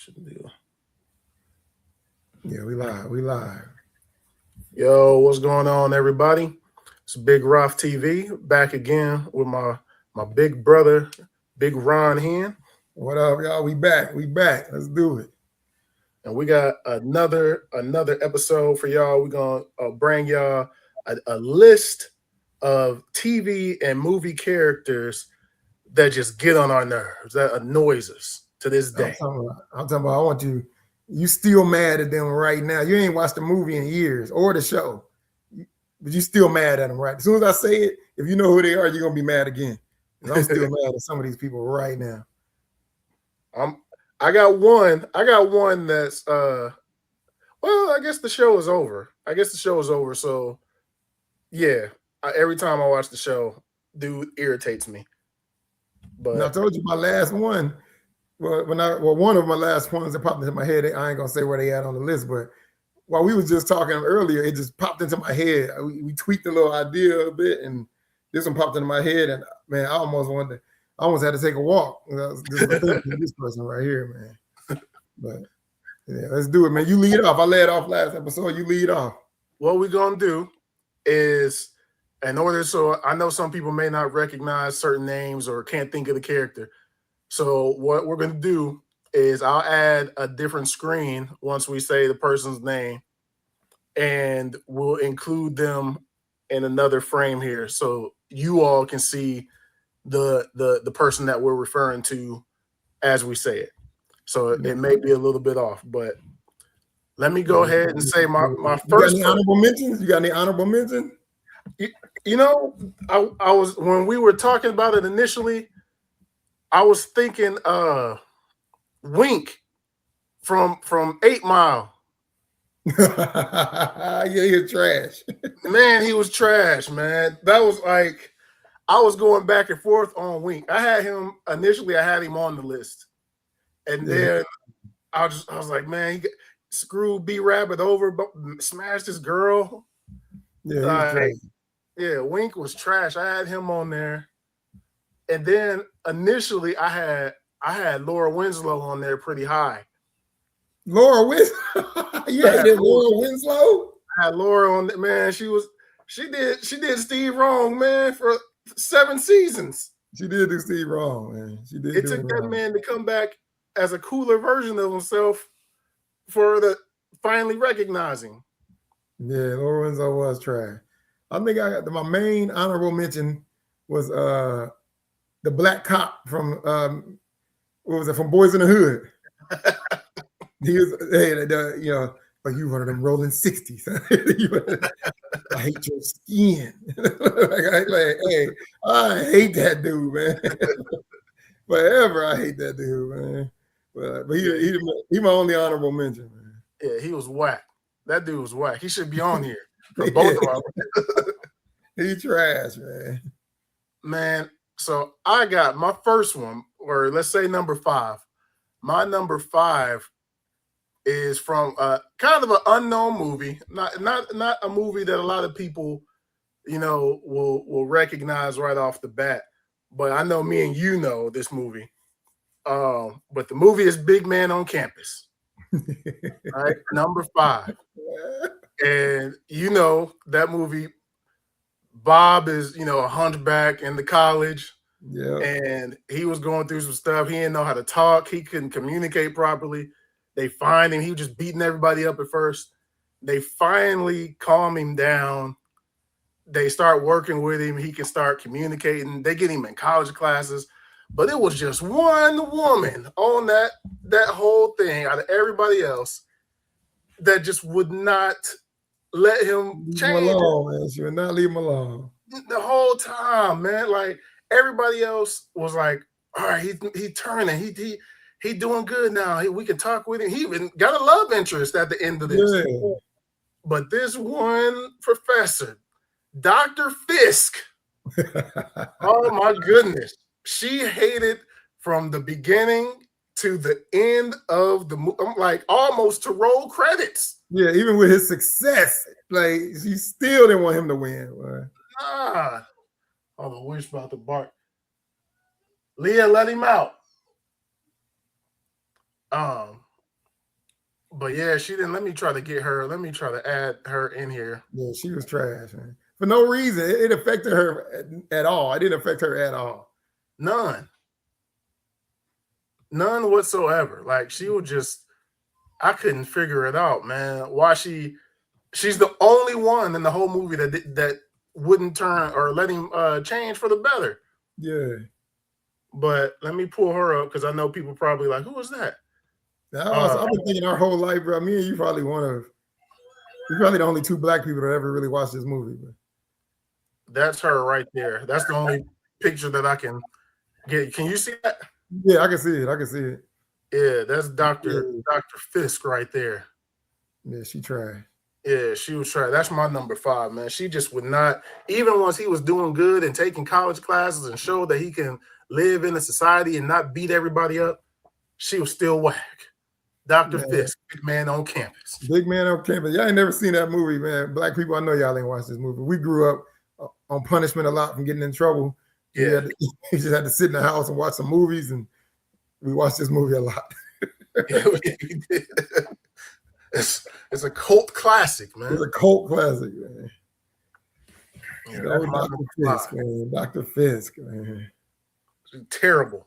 Shouldn't be. Yeah, we live. We live. Yo, what's going on, everybody? It's Big Roth TV back again with my big brother, Big Ron here, What up, y'all? We back. We back. Let's do it. and we got another episode for y'all. We're gonna bring y'all a list of TV and movie characters that just get on our nerves, that annoys us to this day. I'm talking about. I want you. You still mad at them right now? You ain't watched the movie in years or the show, but you still mad at them, right? As soon as I say it, if you know who they are, you're gonna be mad again. 'Cause I'm still mad at some of these people right now. I got one that's well, I guess the show is over. So yeah, every time I watch the show, dude irritates me. And I But told you my last one. Well, one of my last ones that popped into my head. I ain't gonna say where they at on the list, but while we was just talking earlier, it just popped into my head. We tweaked the little idea a bit, and this one popped into my head, and man, I almost had to take a walk. Just thinking this person right here, man. But yeah, let's do it, man. You lead off. I led off last episode. You lead off. what we're gonna do is, in order, so I know some people may not recognize certain names or can't think of the character. So what we're gonna do is I'll add a different screen once we say the person's name, and we'll include them in another frame here, so you all can see the person that we're referring to as we say it. So it may be a little bit off, but let me go ahead and say my You got first. any honorable mentions? You got any honorable mentions? You know, I was, when we were talking about it initially, I was thinking Wink from 8 Mile. Yeah, you're trash. Man, he was trash, man. That was like, I was going back and forth on Wink. I had him on the list. And then I was like, man, he screwed B Rabbit over, but smashed his girl. Yeah, Yeah, Wink was trash. I had him on there. And then initially I had Laura Winslow on there pretty high. Laura Winslow. Yeah, Laura Winslow. I had Laura on there. Man, she did Steve wrong, man, for 7 seasons. She did do Steve wrong, man. She did. It took that man to come back as a cooler version of himself for the finally recognizing. Yeah, Laura Winslow was trash. I think I got my main honorable mention was the black cop from what was it, from Boys in the Hood. He was like you one of them rolling 60s. I hate your skin. Hey, I hate that dude, man. Forever, I hate that dude, man. But he my only honorable mention, man. Yeah, he was whack. That dude was whack. He should be on here for both of us. He trash, man. Man, so I got my first one, or let's say number 5. My number 5 is from kind of an unknown movie, not a movie that a lot of people, will recognize right off the bat. But I know me and you know this movie. But the movie is Big Man on Campus. All right, number 5. And that movie, Bob is, a hunchback in the college. Yeah. And he was going through some stuff. He didn't know how to talk. He couldn't communicate properly. They find him. He was just beating everybody up at first. They finally calm him down. They start working with him. He can start communicating. They get him in college classes. But it was just one woman on that whole thing out of everybody else that just would not let him change. Leave him alone, man. She would not leave him alone. The whole time, man. Like, everybody else was like, all right, he turning. He doing good now. We can talk with him. He even got a love interest at the end of this. Yeah. But this one professor, Dr. Fisk, oh my goodness. She hated from the beginning to the end of the movie. I'm like, almost to roll credits. Yeah, even with his success, like, she still didn't want him to win. Boy. Nah. Oh, the wish about to bark. Leah, let him out. But yeah, she didn't let me try to get her. Let me try to add her in here. Yeah, she was trash, man. For no reason. It affected her at all. It didn't affect her at all. None whatsoever. Like she would just, I couldn't figure it out, man. Why she's the only one in the whole movie that wouldn't turn or let him change for the better. Yeah. But let me pull her up because I know people probably like, who is that? I've been thinking our whole life, bro. Me and you probably you're probably the only two black people that ever really watched this movie. Bro. That's her right there. That's the only picture that I can get. Can you see that? Yeah, I can see it. Yeah, that's Dr. Fisk right there. Yeah, she tried. Yeah, she was trying. That's my number 5, man. She just would not, even once he was doing good and taking college classes and showed that he can live in a society and not beat everybody up, she was still whack. Dr. Fisk, big man on campus. Big man on campus. Y'all ain't never seen that movie, man. Black people, I know y'all ain't watched this movie. We grew up on punishment a lot from getting in trouble. Yeah. You just had to sit in the house and watch some movies, and we watched this movie a lot. Yeah, we did. It's a cult classic, man. It's a cult classic, man. Yeah, Dr. Fisk, man. Dr. Fisk, man. Terrible.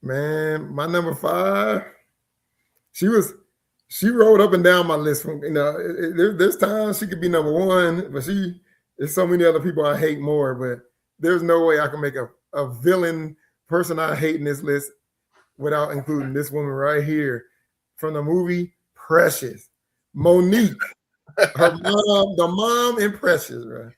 Man, my number 5, she rode up and down my list. From there's times she could be number 1, but there's so many other people I hate more. But there's no way I can make a villain person I hate in this list without including this woman right here from the movie Precious, Monique, her mom, the mom in Precious, right?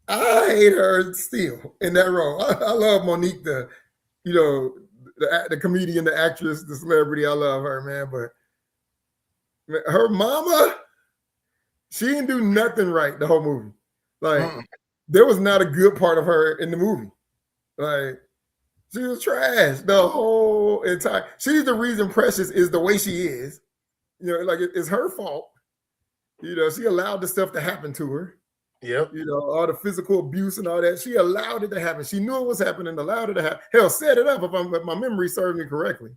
I hate her still in that role. I love Monique, the comedian, the actress, the celebrity. I love her, man. But her mama, she didn't do nothing right the whole movie. Like, there was not a good part of her in the movie. Like, she was trash the whole entire. She's the reason Precious is the way she is. Like it's her fault. She allowed the stuff to happen to her. Yep. All the physical abuse and all that. She allowed it to happen. She knew it was happening, allowed it to happen. Hell, set it up if my memory served me correctly.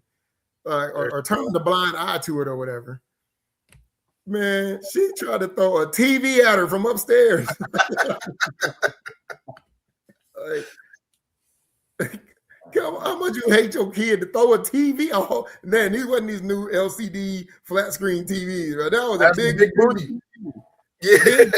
Or turned the blind eye to it or whatever. Man, she tried to throw a TV at her from upstairs. How much you hate your kid to throw a TV? Oh, man, these wasn't these new LCD flat screen TVs. Right? That was a big booty. Yeah.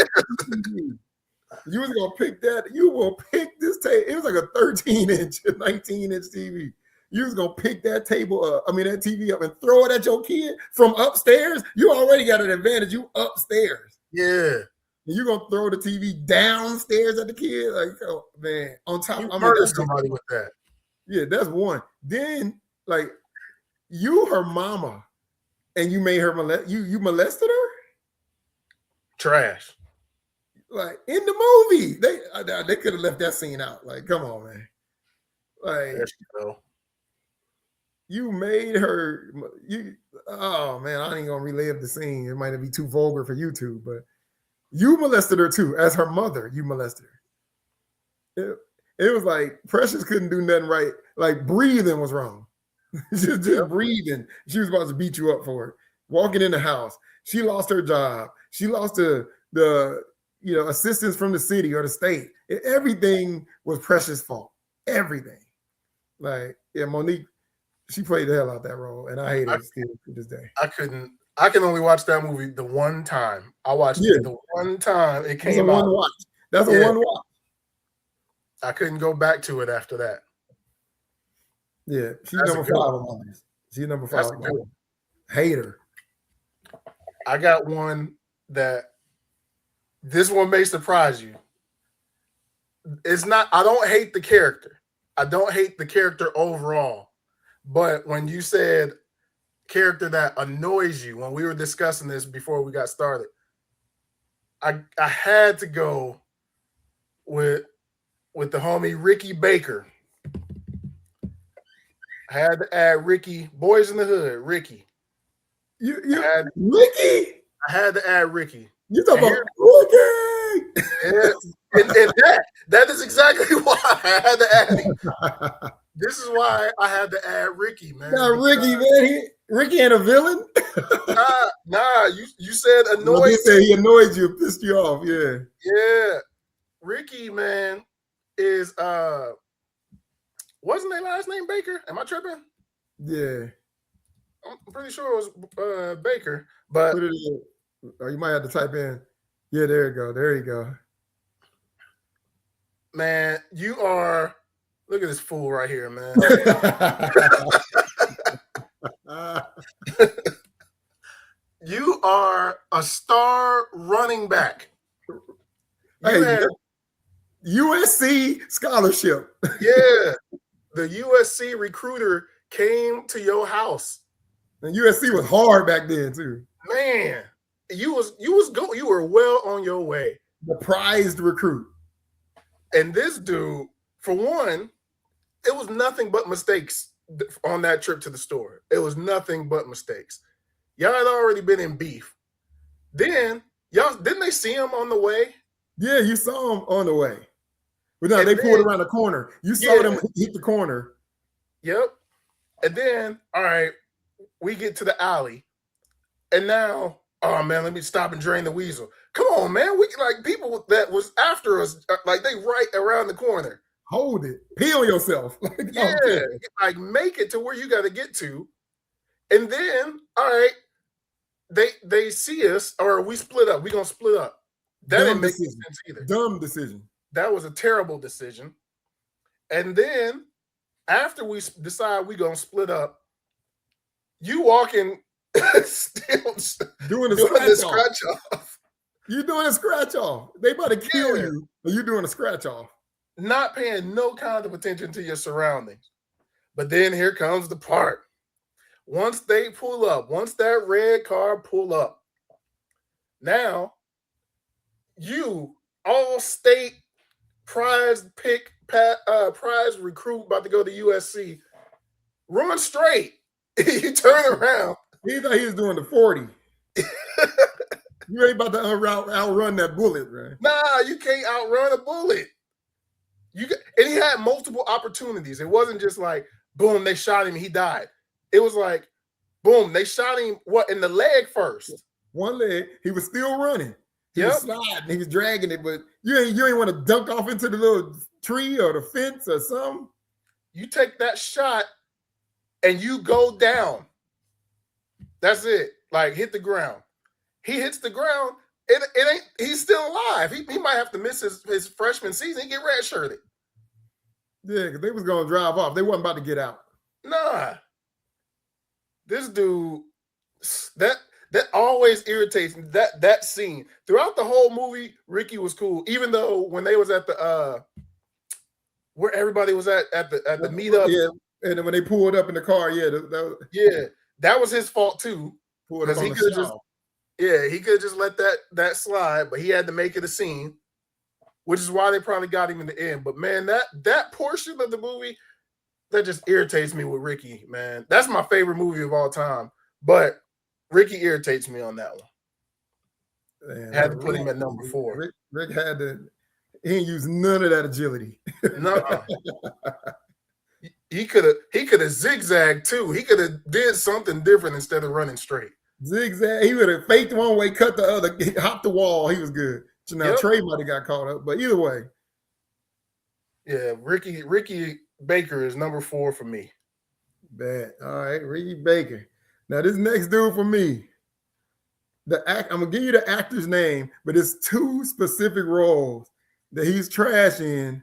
You was gonna pick that. You will pick this table. It was like a 13-inch, 19-inch TV. You was gonna pick that table up. That TV up and throw it at your kid from upstairs. You already got an advantage. You upstairs. Yeah. And you gonna throw the TV downstairs at the kid? Like, oh, man, on top. You murder somebody with that. Yeah, that's one. Then, like, you her mama, and you made her you molested her? Trash. Like, in the movie, they could have left that scene out. Like, come on, man. Like, you made her. Oh man, I ain't gonna relive the scene. It might be too vulgar for YouTube, but you molested her too, as her mother. You molested her. It was like Precious couldn't do nothing right. Like breathing was wrong. just breathing. She was about to beat you up for it. Walking in the house. She lost her job. She lost the assistance from the city or the state. Everything was Precious' fault. Everything. Like, yeah, Monique, she played the hell out that role, and I hate it still to this day. I can only watch that movie the one time. I watched it the one time it came out. That's a one watch. I couldn't go back to it after that. Yeah, she's number 5 on my list. She's number 5. Hate her. I got one that this one may surprise you. It's not, I don't hate the character. I don't hate the character overall. But when you said character that annoys you, when we were discussing this before we got started, I had to go with the homie Ricky Baker. I had to add Ricky, Boys in the Hood, Ricky. Ricky? I had to add Ricky. You talking about Ricky? And that is exactly why I had to add him. This is why I had to add Ricky, man. Now Ricky, man, Ricky ain't a villain. Nah. You said Well, Annoy they say too. he annoyed you, pissed you off. Yeah. Yeah, Ricky, man, is wasn't their last name Baker? Am I tripping? Yeah. I'm pretty sure it was Baker, but Put it in. Or you might have to type in. Yeah, there you go. There you go. man, you are. Look at this fool right here, man. You are a star running back. Hey, USC scholarship. Yeah, the USC recruiter came to your house. And USC was hard back then too. Man, you were well on your way. The prized recruit. And this dude, for one, it was nothing but mistakes on that trip to the store. It was nothing but mistakes. Y'all had already been in beef. Then y'all didn't they see him on the way? Yeah, you saw him on the way. But no, they pulled around the corner. You saw them hit the corner. Yep. And then, all right, we get to the alley. And now, oh man, let me stop and drain the weasel. Come on, man. We like people that was after us, like they right around the corner. Hold it. Peel yourself. Yeah, like make it to where you got to get to. And then, all right, they see us, or we split up. We gonna split up. That didn't make any sense either. Dumb decision. That was a terrible decision. And then after we decide we gonna split up, you walking still doing the scratch off. You doing a scratch off. They about to kill you, but you doing a scratch off. Not paying no kind of attention to your surroundings. But then here comes the part. Once they pull up, once that red car pull up, now you all state prize prize recruit about to go to USC, run straight. You turn around. He thought he was doing the 40. You ain't about to outrun that bullet, right? Nah, you can't outrun a bullet. And he had multiple opportunities. It wasn't just like, boom, they shot him, he died. It was like, boom, they shot him in the leg first. One leg, he was still running. He was sliding, he was dragging it, but you ain't want to dunk off into the little tree or the fence or something. You take that shot and you go down. That's it. Like hit the ground. He hits the ground. It ain't. He's still alive. He might have to miss his freshman season. He get redshirted. Yeah, because they was gonna drive off. They wasn't about to get out. Nah. This dude, that always irritates me. That scene throughout the whole movie, Ricky was cool. Even though when they was at the where everybody was at the meetup, yeah, and then when they pulled up in the car, that was his fault too. Because he could just. Yeah, he could just let that slide, but he had to make it a scene, which is why they probably got him in the end. But man, that portion of the movie that just irritates me with Ricky, man. That's my favorite movie of all time. But Ricky irritates me on that one. Man, had to put him at number 4. Rick had to. He didn't use none of that agility. No. He could have zigzagged too. He could have did something different instead of running straight. Zigzag. He would have faked one way, cut the other, hopped the wall. He was good. So now Trey might have got caught up, but either way. Yeah, Ricky Baker is number 4 for me. Bad. All right, Ricky Baker. Now this next dude for me. I'm gonna give you the actor's name, but it's 2 specific roles that he's trash in,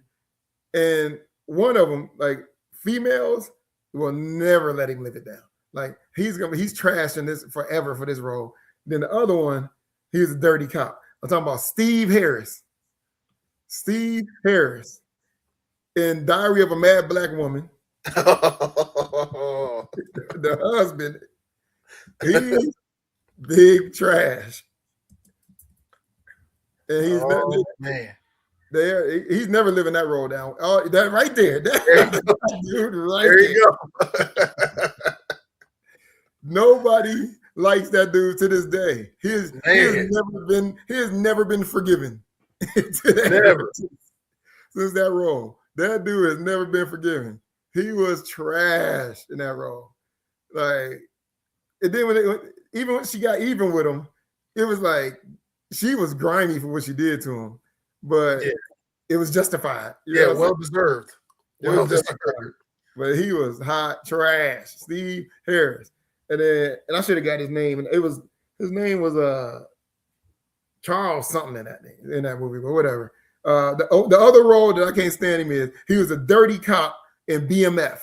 and one of them, like females, will never let him live it down. Like he's trashing this forever for this role. Then the other one, he's a dirty cop. I'm talking about Steve Harris. Steve Harris in Diary of a Mad Black Woman. The husband, he's big trash. And he's he's never living that role down. Oh, that right there. Dude, right there. You go. Nobody likes that dude to this day. He has never been forgiven. Never. Since that role. That dude has never been forgiven. He was trash in that role. Like, and then even when she got even with him, it was like she was grimy for what she did to him, but Yeah, it was justified. You know yeah, what I'm saying? well deserved. It Well was deserved. justified. But he was hot trash. Steve Harris. And I should have got his name. And his name was Charles something in that movie, but whatever. The other role that I can't stand him is he was a dirty cop in BMF.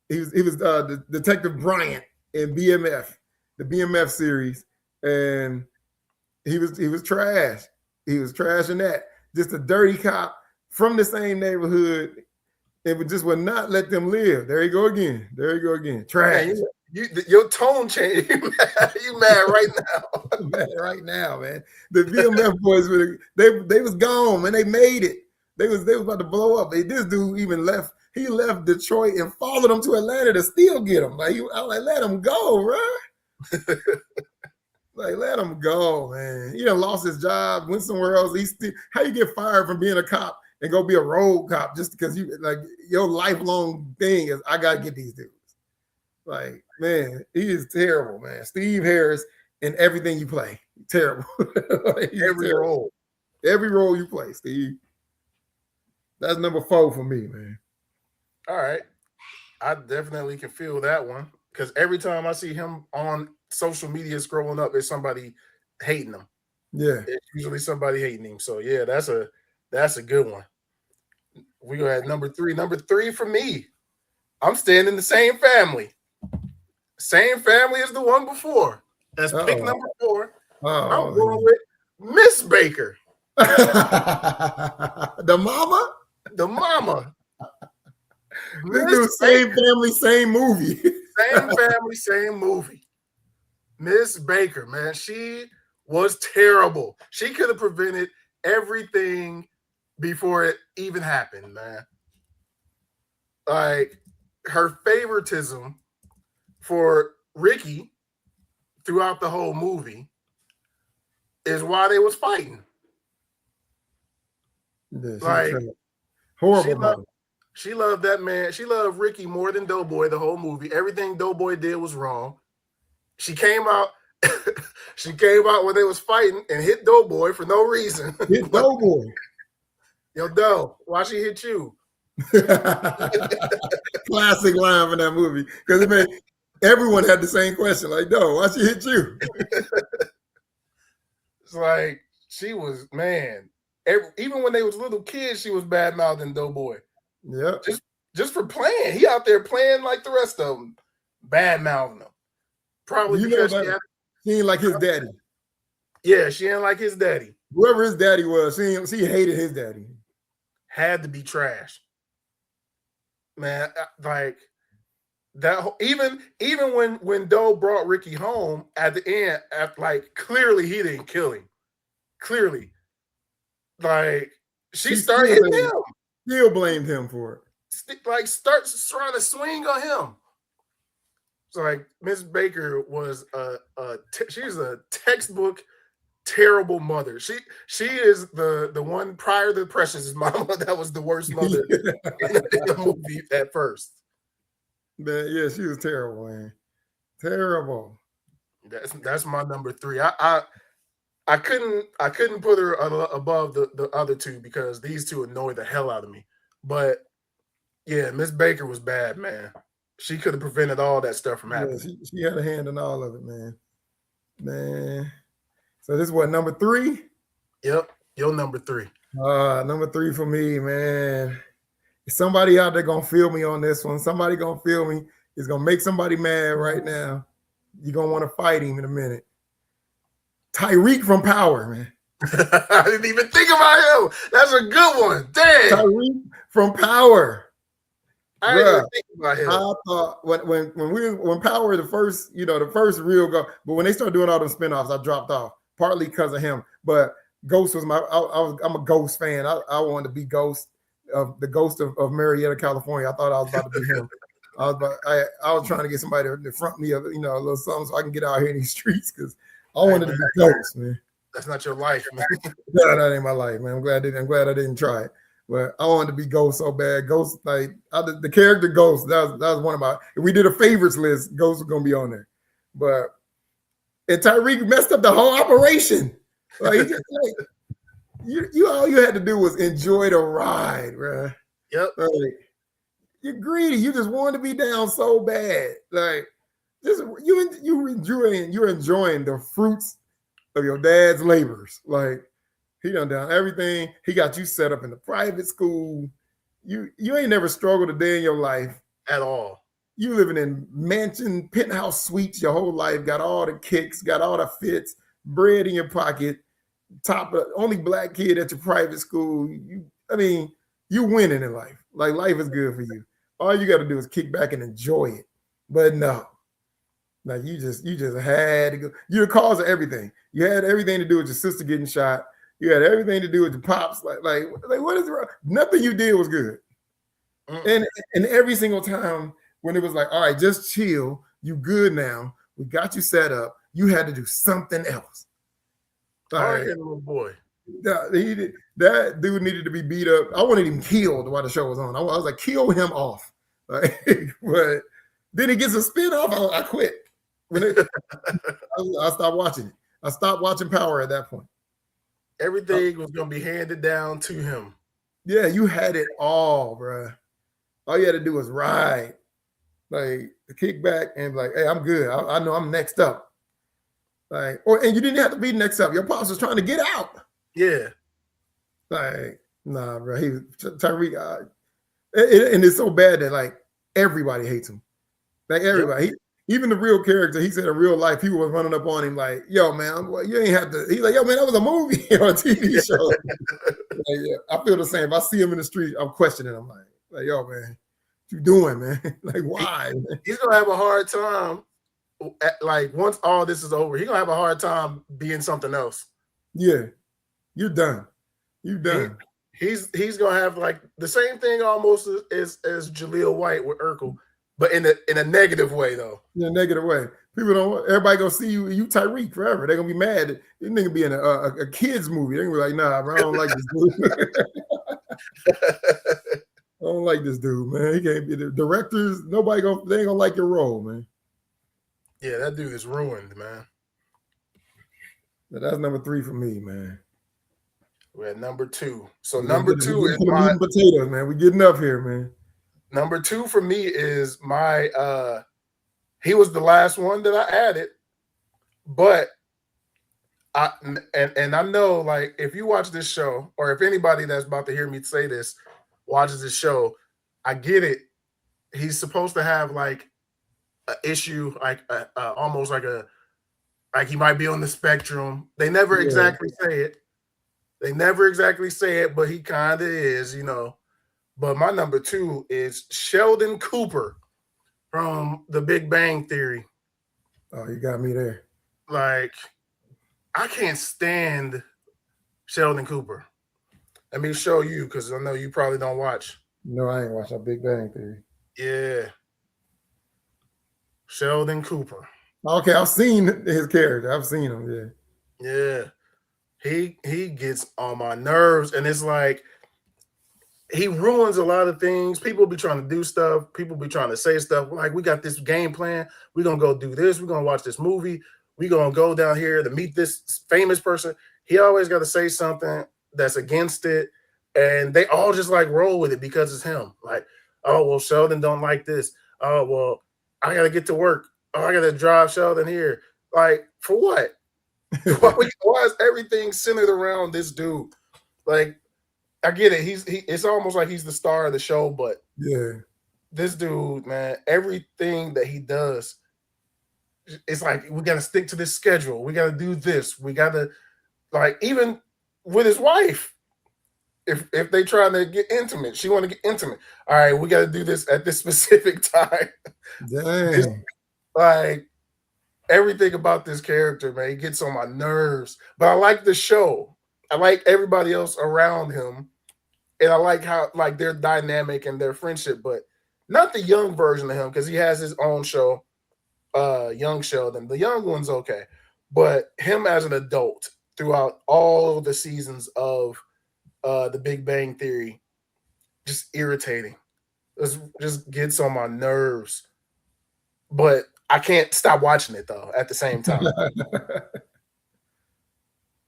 He was the Detective Bryant in BMF, the BMF series, and he was trash. He was trash in that. Just a dirty cop from the same neighborhood. It would not let them live. There you go again. There you go again. Trash. Man, your tone changed. You mad right now? Man, right now, man. The BMF boys they was gone, man. They made it. They was about to blow up. This dude even left. He left Detroit and followed them to Atlanta to still get him. Like, I was like, let him go, bro. Like, let him go, man. He done lost his job, went somewhere else. How you get fired from being a cop and go be a road cop just because you like your lifelong thing is I gotta get these dudes. Like, man, he is terrible, man. Steve Harris in everything you play, terrible. Every role, every role you play, Steve. That's number 4 for me, man. All right, I definitely can feel that one because every time I see him on social media scrolling up, it's somebody hating him. Yeah, it's usually somebody hating him. So yeah, that's a good one. We go ahead number 3. Number 3 for me. I'm staying in the same family. Same family as the one before. That's pick number 4. I'm going with Miss Baker. The mama? The mama. This dude, same family, same movie. Same family, same movie. Miss Baker, man, she was terrible. She could have prevented everything before it even happened, man. Like, her favoritism for Ricky throughout the whole movie is why they was fighting. Yeah, like, horrible. She loved that man. She loved Ricky more than Doughboy the whole movie. Everything Doughboy did was wrong. She came out. She came out when they was fighting and hit Doughboy for no reason. Hit Doughboy. Yo, Doe, why she hit you? Classic line from that movie. Because everyone had the same question. Like, Doe, why she hit you? It's like, she was, man. Even when they was little kids, she was bad mouthing Doughboy. Yeah. Just for playing. He out there playing like the rest of them. Bad mouthing them. Probably because she ain't like his daddy. Yeah, she ain't like his daddy. Whoever his daddy was, she hated his daddy. Had to be trash. Man, like that. Even when Doe brought Ricky home at the end, like clearly he didn't kill him. Clearly, like she started hitting him. Still blamed him for it. Like starts trying to swing on him. So like Miss Baker was she's a textbook terrible mother. She is the one prior to Precious' mama that was the worst mother in the movie at first. Man, yeah, she was terrible, man. Terrible. That's my number 3. I couldn't put her above the other 2 because these 2 annoy the hell out of me. But yeah, Miss Baker was bad, man. She could have prevented all that stuff from happening. Yeah, she had a hand in all of it, man. Man. So this is what, number 3? Yep, your number 3. Number 3 for me, man. Somebody out there gonna feel me on this one. Somebody gonna feel me. It's gonna make somebody mad right now. You're gonna want to fight him in a minute. Tyreek from Power, man. I didn't even think about him. That's a good one. Damn. Tyreek from Power. I didn't even think about him. I thought when Power the first real go, but when they started doing all those spinoffs, I dropped off partly because of him. But Ghost was I'm a Ghost fan. I wanted to be Ghost of the Ghost of Marietta, California. I thought I was about to be him. I was trying to get somebody to front me a little something so I can get out here in these streets because I wanted to be Ghost, man. That's not your life, man. No, that ain't my life, man. I'm glad I didn't try it. But I wanted to be Ghost so bad. Ghost, like the character Ghost, that was one of my. If we did a favorites list, Ghost was gonna be on there. But and Tyreek messed up the whole operation. Like, he just, like you all you had to do was enjoy the ride, bro. Yep. Like, you're greedy. You just wanted to be down so bad. Like, just you're enjoying the fruits of your dad's labors. Like, he done everything. He got you set up in the private school. You ain't never struggled a day in your life at all. You living in mansion penthouse suites your whole life. Got all the kicks. Got all the fits. Bread in your pocket. Top of only black kid at your private school. You winning in life. Like, life is good for you. All you got to do is kick back and enjoy it. But no, like you just had to go. You're the cause of everything. You had everything to do with your sister getting shot. You had everything to do with your pops. Like what is wrong? Nothing you did was good. And every single time when it was like, all right, just chill. You good now. We got you set up. You had to do something else. Hard little boy. That dude needed to be beat up. I wanted him killed while the show was on. I was like, kill him off. Like, but then he gets a spinoff. I quit. I stopped watching it. I stopped watching Power at that point. Everything was going to be handed down to him. Yeah, you had it all, bro. All you had to do was ride. Like, kick back and be like, hey, I'm good. I know I'm next up. Like, and you didn't have to be next up. Your pops was trying to get out. Yeah. Like, nah, bro. He was Tyreek. And it's so bad that like everybody hates him. Like everybody. Yep. Even the real character, he said in real life, people was running up on him like, yo, man, well, you ain't have to. He's like, yo, man, that was a movie or a TV show. Like, yeah, I feel the same. If I see him in the street, I'm questioning him. Like, yo, man, what you doing, man? Like, why? He's going to have a hard time. Like, once all this is over, he's going to have a hard time being something else. Yeah. You're done. You done. He's going to have like the same thing almost as Jaleel White with Urkel. But in a negative way, though. In a negative way. People don't. Everybody gonna see you Tyreek forever. They're gonna be mad. This nigga be in a kids movie. They're gonna be like, nah, bro, I don't like this dude. I don't like this dude, man. He can't be the directors. They ain't gonna like your role, man. Yeah, that dude is ruined, man. But that's number 3 for me, man. We're at number 2. So number 2 is my meat and potatoes, man. We getting up here, man. Number 2 for me is my he was the last one that I added, but I know, like, if you watch this show, or if anybody that's about to hear me say this watches this show, I get it. He's supposed to have like an issue, like almost like he might be on the spectrum. They never exactly say it. But he kind of is, you know. But my number 2 is Sheldon Cooper from The Big Bang Theory. Oh, you got me there. Like, I can't stand Sheldon Cooper. Let me show you, because I know you probably don't watch. No, I ain't watched Big Bang Theory. Yeah. Sheldon Cooper. Okay, I've seen his character. I've seen him, yeah. Yeah. He gets on my nerves, and it's like, he ruins a lot of things. People be trying to do stuff. People be trying to say stuff like, we got this game plan. We're going to go do this. We're going to watch this movie. We're going to go down here to meet this famous person. He always got to say something that's against it. And they all just like roll with it because it's him. Like, oh, well, Sheldon don't like this. Oh, well, I got to get to work. Oh, I got to drive Sheldon here. Like, for what? Why is everything centered around this dude? Like, I get it. It's almost like he's the star of the show, but yeah, this dude, man, everything that he does, it's like, we got to stick to this schedule. We got to do this. We got to, like, even with his wife, if they trying to get intimate, she want to get intimate. All right, we got to do this at this specific time. Damn. Like, everything about this character, man, he gets on my nerves. But I like the show. I like everybody else around him, and I like how, like, their dynamic and their friendship, but not the young version of him, because he has his own show, Young Sheldon. The young one's okay, but him as an adult throughout all the seasons of The Big Bang Theory, just irritating. It just gets on my nerves. But I can't stop watching it though at the same time.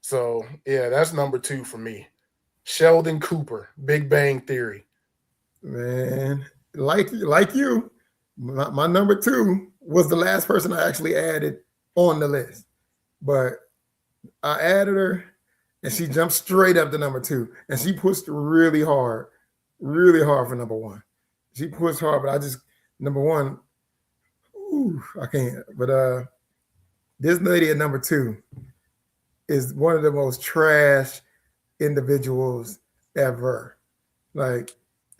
So yeah, that's number 2 for me. Sheldon Cooper, Big Bang Theory. Man, like you, my number 2 was the last person I actually added on the list, but I added her, and she jumped straight up to number 2, and she pushed really hard for number 1. She pushed hard, but I just number 1. Ooh, I can't. But this lady at number 2 is one of the most trash individuals ever. Like,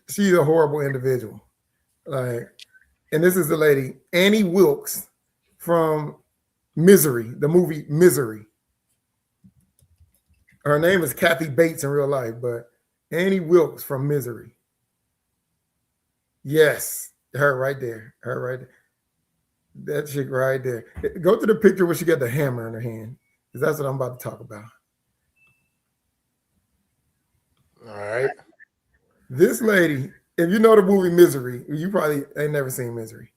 she's a horrible individual. Like, and this is the lady, Annie Wilkes from Misery, the movie Misery. Her name is Kathy Bates in real life, but Annie Wilkes from Misery. Yes, her right there. Her right there. That chick right there. Go to the picture where she got the hammer in her hand, because that's what I'm about to talk about. All right. This lady, if you know the movie Misery, you probably ain't never seen Misery.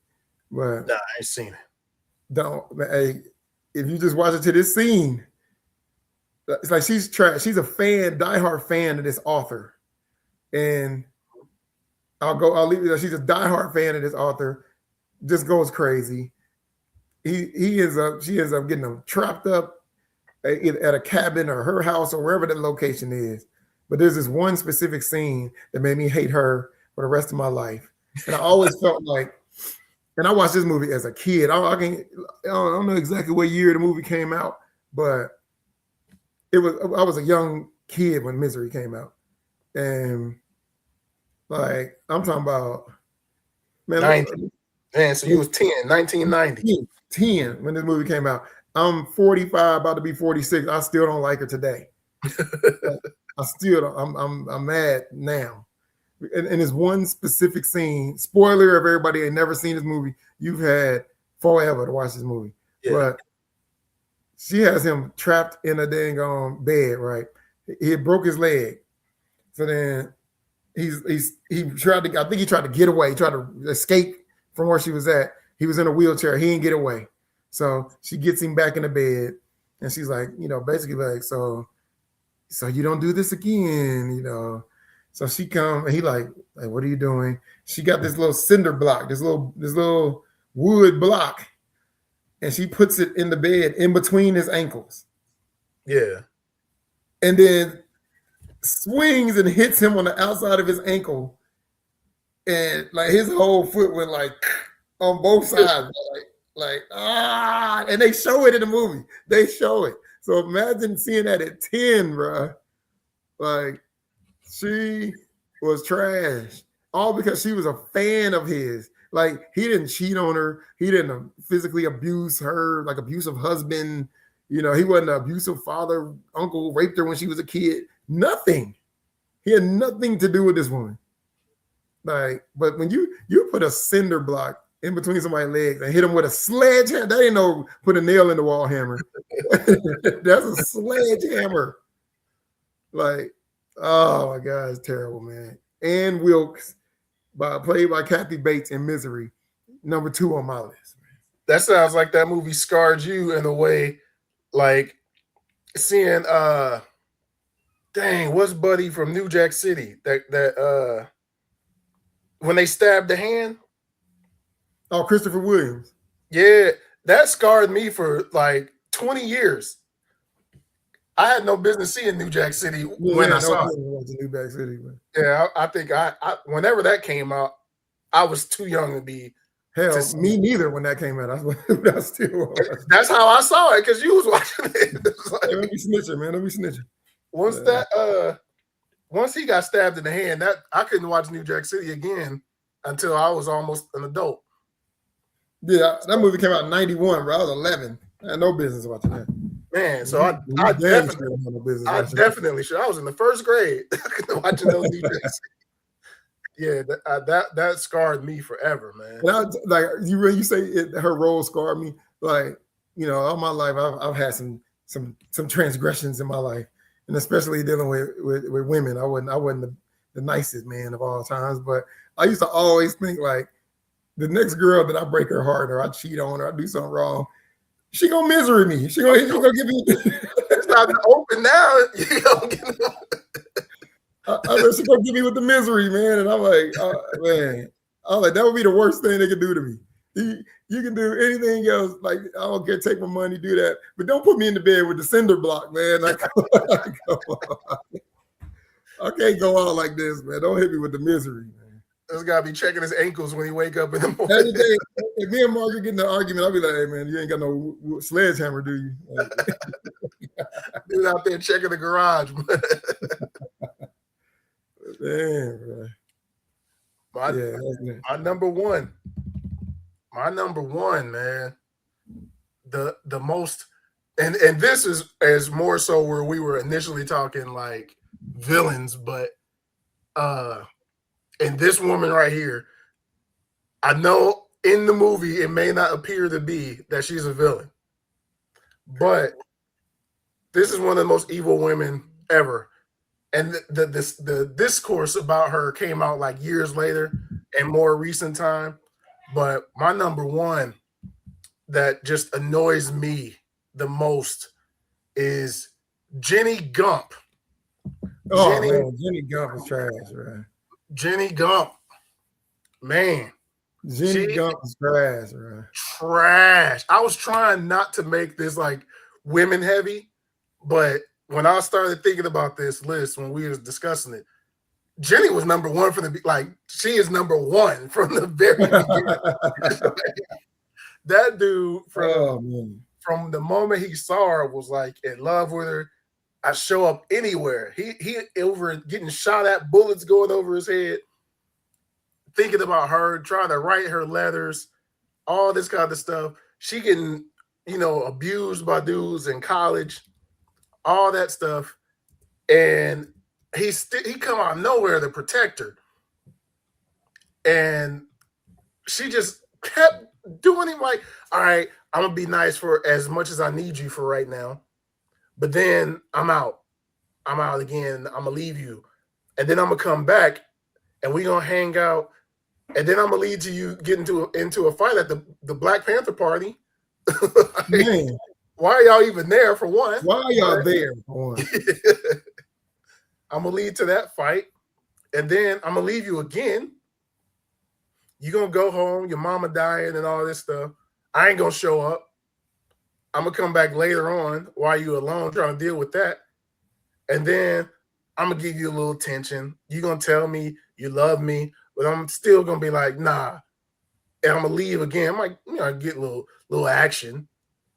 But Nah, I ain't seen it. don't, hey, if you just watch it to this scene, it's like she's trash. She's a fan, diehard fan of this author. And I'll leave it. She's a diehard fan of this author, just goes crazy. She ends up getting them trapped up at a cabin or her house or wherever the location is. But there's this one specific scene that made me hate her for the rest of my life. And I always felt like, and I watched this movie as a kid. I don't know exactly what year the movie came out, but I was a young kid when Misery came out. And like, I'm talking about, man, 90. Man, so you was 10, 1990. 10 when this movie came out. I'm 45, about to be 46. I still don't like her today. I still don't. I'm mad now. And there's one specific scene. Spoiler, if everybody ain't never seen this movie, you've had forever to watch this movie. Yeah. But she has him trapped in a dang bed, right? He broke his leg. So then he tried to, I think he tried to get away. He tried to escape from where she was at. He was in a wheelchair. He didn't get away. So she gets him back in the bed, and she's like, basically like, so you don't do this again, So she come, and he like, what are you doing? She got this little cinder block, this little wood block, and she puts it in the bed in between his ankles. Yeah. And then swings and hits him on the outside of his ankle, and like his whole foot went like on both sides, and they show it in the movie. They show it. So imagine seeing that at 10, bro. Like, she was trash. All because she was a fan of his. Like, he didn't cheat on her. He didn't physically abuse her, like abusive husband. He wasn't an abusive father, uncle, raped her when she was a kid. Nothing. He had nothing to do with this woman. Like, but when you put a cinder block in between somebody's legs and hit him with a sledgehammer, that ain't no put a nail in the wall hammer. That's a sledgehammer. Like, oh my God, it's terrible, man. Ann Wilkes, played by Kathy Bates in Misery, number 2 on my list. That sounds like that movie scarred you in a way, like seeing what's Buddy from New Jack City? That when they stabbed the hand. Oh, Christopher Williams. Yeah, that scarred me for like 20 years. I had no business seeing New Jack City when I saw it. New Jack City, man. Yeah, I think I whenever that came out, I was too young to be. Hell, me neither when that came out. That's still. That's how I saw it, because you was watching it. Like, don't be snitching, man. Don't be snitching. Once he got stabbed in the hand, that I couldn't watch New Jack City again until I was almost an adult. Yeah, that movie came out in 91, bro. I was 11. I had no business watching that. Man, so I definitely should. I was in the first grade watching those New Jack City. Yeah, that scarred me forever, man. Like you say her role scarred me. Like, all my life I've had some transgressions in my life, and especially dealing with women. I wasn't the nicest man of all times. But I used to always think like the next girl that I break her heart or I cheat on her, I do something wrong, she gonna misery me. She gonna give me. It's not open now. You gonna get I said she gonna give me with the misery, man. And I'm like, man, I'm like, that would be the worst thing they could do to me. You can do anything else, like I don't care, take my money, do that, but don't put me in the bed with the cinder block, man. I can't go out like this, man. Don't hit me with the misery, man. This guy be checking his ankles when he wake up in the morning. Every day, if me and Margaret get in an argument, I'll be like, hey, man, you ain't got no sledgehammer, do you? Like, dude out there checking the garage. Damn, bro. My number one, man. The most, and this is more so where we were initially talking like villains, but and this woman right here, I know in the movie it may not appear to be that she's a villain, but this is one of the most evil women ever. And the discourse about her came out like years later and more recent time. But my number one that just annoys me the most is Jenny Gump. Oh, man, Jenny Gump is trash, right? Jenny Gump, man. Jenny Gump is trash, right? Trash. I was trying not to make this like women heavy, but when I started thinking about this list, when we was discussing it, Jenny was number one from the like. She is number one from the very beginning. That dude from the moment he saw her was like in love with her. I show up anywhere. He over getting shot at, bullets going over his head, thinking about her, trying to write her letters, all this kind of stuff. She getting abused by dudes in college. All that stuff, and he come out of nowhere to protect her, and she just kept doing him like, all right, I'm gonna be nice for as much as I need you for right now, but then I'm out again. I'm gonna leave you, and then I'm gonna come back, and we gonna hang out, and then I'm gonna lead to you getting into a fight at the Black Panther party. Like, man. Why are y'all even there for one? Why are y'all there for one? I'm going to lead to that fight. And then I'm going to leave you again. You're going to go home. Your mama dying and all this stuff. I ain't going to show up. I'm going to come back later on while you alone trying to deal with that. And then I'm going to give you a little attention. You're going to tell me you love me. But I'm still going to be like, nah. And I'm going to leave again. I'm like, I get a little action.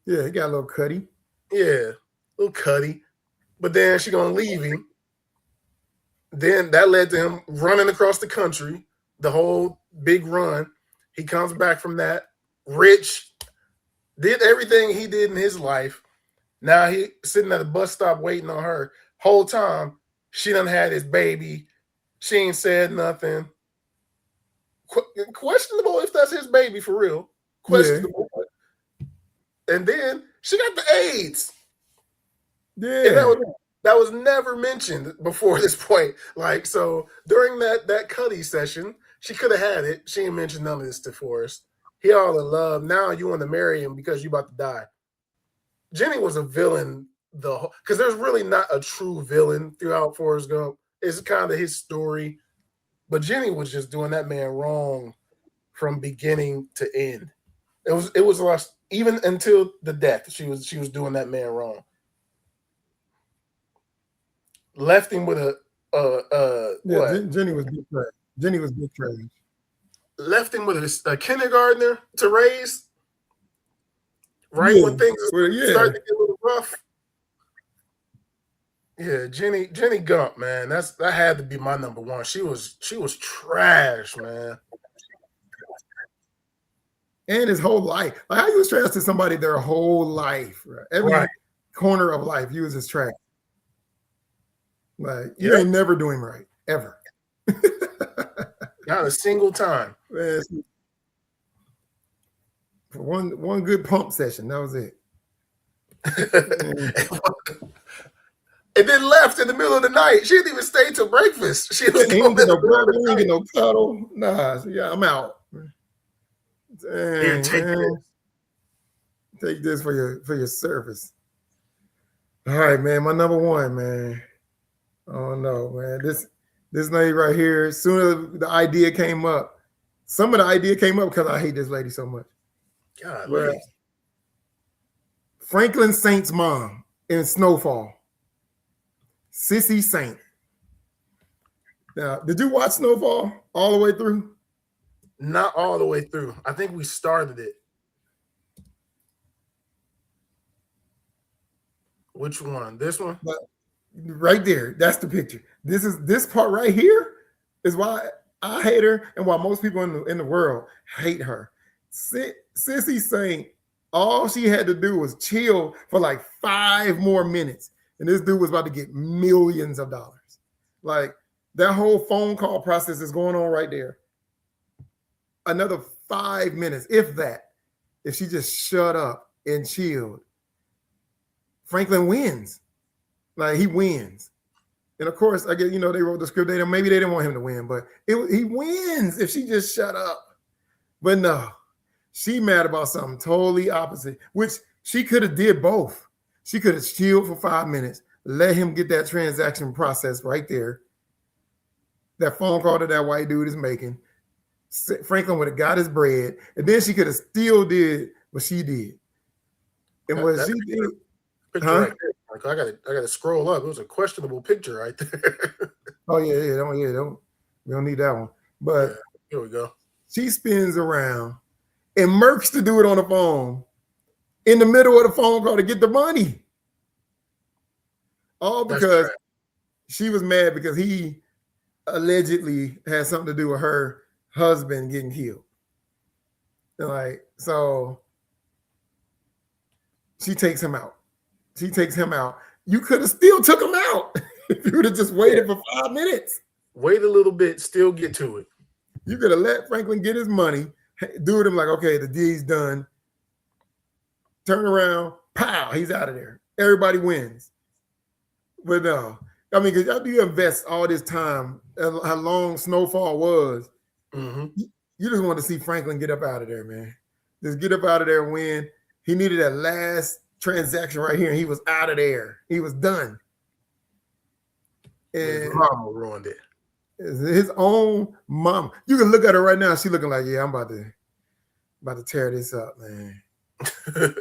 Yeah, he got a little cutty. Yeah, a little cutty. But then she gonna leave him. Then that led to him running across the country, the whole big run. He comes back from that, rich, did everything he did in his life. Now he sitting at a bus stop waiting on her. Whole time, she done had his baby. She ain't said nothing. Questionable if that's his baby for real. Questionable. Yeah. And then she got the AIDS. Yeah. And that was never mentioned before this point. Like, so during that Cuddy session, she could have had it. She ain't mentioned none of this to Forrest. He all in love. Now you want to marry him because you about to die. Jenny was a villain, because there's really not a true villain throughout Forrest Gump. It's kind of his story. But Jenny was just doing that man wrong from beginning to end. It was lost. Even until the death, she was doing that man wrong. Left him with what? Jenny was big trash. Jenny was big trash. Left him with a kindergartner to raise. Right when things started to get a little rough. Yeah, Jenny Gump, man. That had to be my number one. She was trash, man. And his whole life. Like, how you was trash to somebody their whole life, right? Every corner of life, you was his trash. Like, you ain't never do him right, ever. Not a single time. Man, for one good pump session, that was it. and then left in the middle of the night. She didn't even stay till breakfast. She was He ain't going get in the no middle of brother, the he ain't night. get no cuddle. Nah, so yeah, I'm out. Here, Dang, take this. man. Take this for your service. All right, man. My number one, man. Oh no, man. This lady right here, as soon as the idea came up, some of the idea came up because I hate this lady so much. But Golly. Franklin Saint's mom in Snowfall, Sissy Saint. Now, did you watch Snowfall all the way through? Not all the way through. I think we started it. Which one? This one? But right there, that's the picture. This part right here is why I hate her and why most people in the world hate her. Sissy Saint, all she had to do was chill for like 5 more minutes, and this dude was about to get millions of dollars. Like that whole phone call process is going on right there. Another 5 minutes, if that, if she just shut up and chilled, Franklin wins. Like he wins. And of course, I guess, they wrote the script. Maybe they didn't want him to win, but he wins if she just shut up. But no, she mad about something totally opposite, which she could have did both. She could have chilled for 5 minutes, let him get that transaction process right there. That phone call that white dude is making. Franklin would have got his bread, and then she could have still did what she did. And what she did, picture right there. Like, I gotta scroll up. It was a questionable picture right there. Oh yeah, we don't need that one. But yeah, here we go. She spins around and murks to do it on the phone in the middle of the phone call to get the money. All because she was mad because he allegedly had something to do with her husband getting killed. Like, so she takes him out. You could have still took him out if you would have just waited for 5 minutes. Wait a little bit, still get to it. You could have let Franklin get his money, do it him like, okay, the deed's done. Turn around, pow, he's out of there. Everybody wins. But no, I mean, because after you invest all this time, how long Snowfall was, you just want to see Franklin get up out of there, man. Just get up out of there and win. He needed that last transaction right here, and he was out of there. He was done. And his mama ruined it. His own mom. You can look at her right now. She looking like, yeah, I'm about to tear this up, man. Tear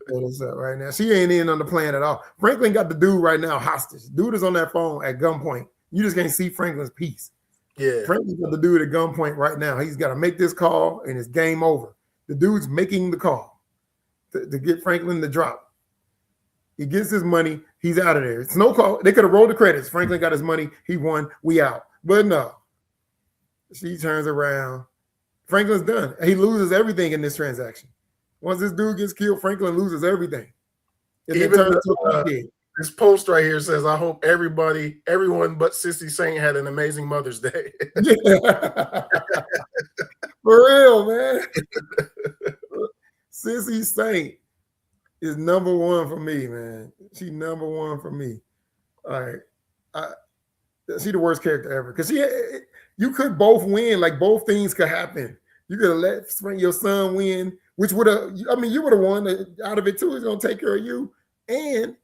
this up right now. She ain't in on the plan at all. Franklin got the dude right now hostage. Dude is on that phone at gunpoint. You just can't see Franklin's piece. Yeah. Franklin's got the dude at gunpoint right now. He's got to make this call, and it's game over. The dude's making the call to get Franklin to drop. He gets his money. He's out of there. It's no call. They could have rolled the credits. Franklin got his money. He won. We out. But no. She turns around. Franklin's done. He loses everything in this transaction. Once this dude gets killed, Franklin loses everything. And even this post right here says, I hope everyone but Sissy Saint had an amazing Mother's Day. Yeah. For real, man. Sissy Saint is number one for me, man. She number one for me. All right. She the worst character ever. Because you could both win. Like, both things could happen. You could have let your son win, which would have, you would have won out of it too. He's going to take care of you. And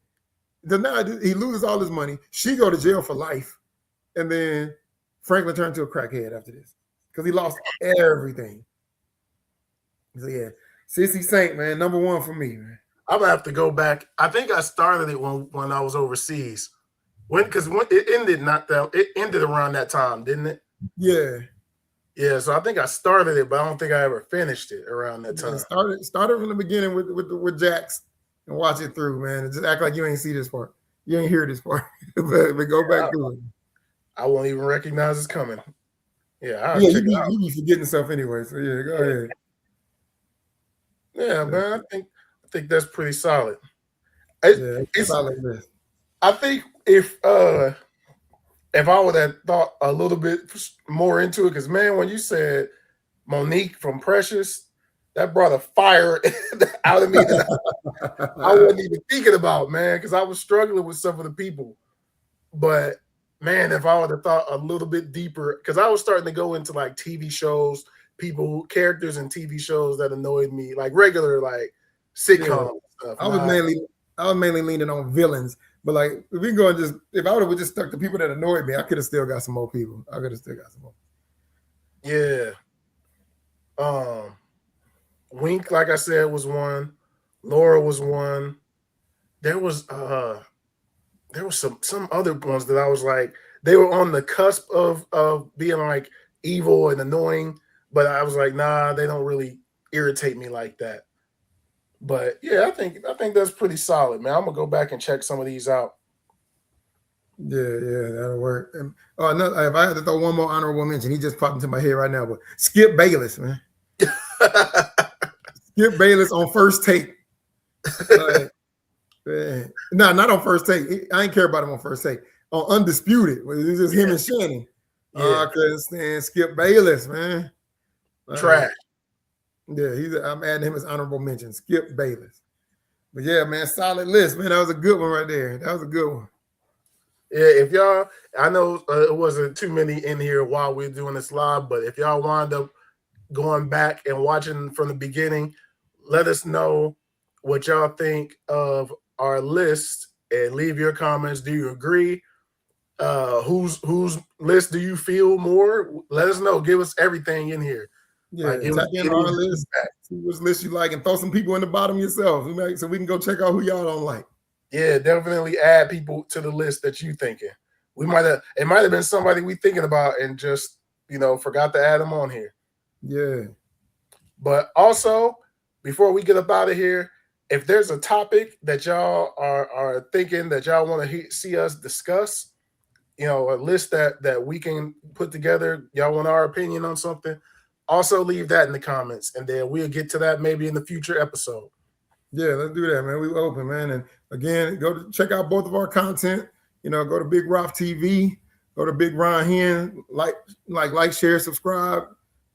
now he loses all his money. She go to jail for life. And then Franklin turned to a crackhead after this because he lost everything. So, yeah. Sissy Saint, man, number one for me, man. I'm going to have to go back. I think I started it when I was overseas. Because it ended around that time, didn't it? Yeah. Yeah, so I think I started it, but I don't think I ever finished it around that time. Started from the beginning with Jax and watch it through, man. And just act like you ain't see this part. You ain't hear this part. but go back to it. I won't even recognize it's coming. Yeah, you be forgetting stuff anyway. So yeah, go ahead. Yeah, man. I think that's pretty solid. It's solid list. I think if I would have thought a little bit more into it, because man, when you said Monique from Precious, that brought a fire out of me that I wasn't even thinking about, man, because I was struggling with some of the people But man, if I would have thought a little bit deeper, because I was starting to go into like TV shows, characters in TV shows that annoyed me, like regular like Yeah, sitcom stuff. I was mainly I was mainly leaning on villains, but like if we go and just if I would have just stuck to people that annoyed me, I could have still got some more people. I could have still got some more. Yeah. Wink, like I said, was one. Laura was one. There was some other ones that I was like, they were on the cusp of being like evil and annoying, but I was like, nah, they don't really irritate me like that. But yeah, I think that's pretty solid, man. I'm gonna go back and check some of these out. Yeah, that'll work. And, no, if I had to throw one more honorable mention, he just popped into my head right now. But Skip Bayless, man. Skip Bayless on First Take. No, not on First Take. I ain't care about him on First Take. On Undisputed, it's just him and Shannon. Yeah. I couldn't stand Skip Bayless, man. Trash. Yeah, I'm adding him as honorable mention. Skip Bayless. But yeah, man, solid list, man. That was a good one right there. That was a good one. Yeah, if y'all, I know it wasn't too many in here while we're doing this live, but if y'all wind up going back and watching from the beginning, let us know what y'all think of our list and leave your comments. Do you agree? Whose list do you feel more? Let us know. Give us everything in here. Yeah, type in our list, see which list you like, and throw some people in the bottom yourself, so we can go check out who y'all don't like. Yeah, definitely add people to the list that you thinking. It might have been somebody we thinking about and just forgot to add them on here. Yeah. But also, before we get up out of here, if there's a topic that y'all are thinking that y'all want to see us discuss, a list that we can put together, y'all want our opinion on something, also leave that in the comments, and then we'll get to that maybe in the future episode. Yeah, let's do that, man. We open, man. And again, go to check out both of our content. Go to Big Rock TV, go to Big Ron Hen, like, share, subscribe.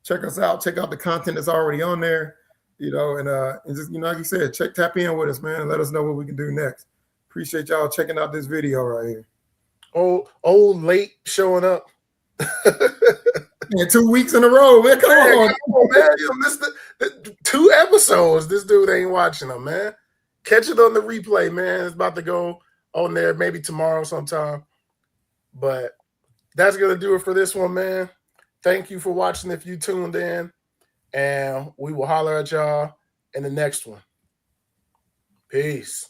Check us out. Check out the content that's already on there. And just like you said, tap in with us, man, and let us know what we can do next. Appreciate y'all checking out this video right here. Old late showing up. Man, 2 weeks in a row, man. Come on, man. You missed the 2 episodes. This dude ain't watching them, man. Catch it on the replay, man. It's about to go on there maybe tomorrow sometime. But that's going to do it for this one, man. Thank you for watching if you tuned in. And we will holler at y'all in the next one. Peace.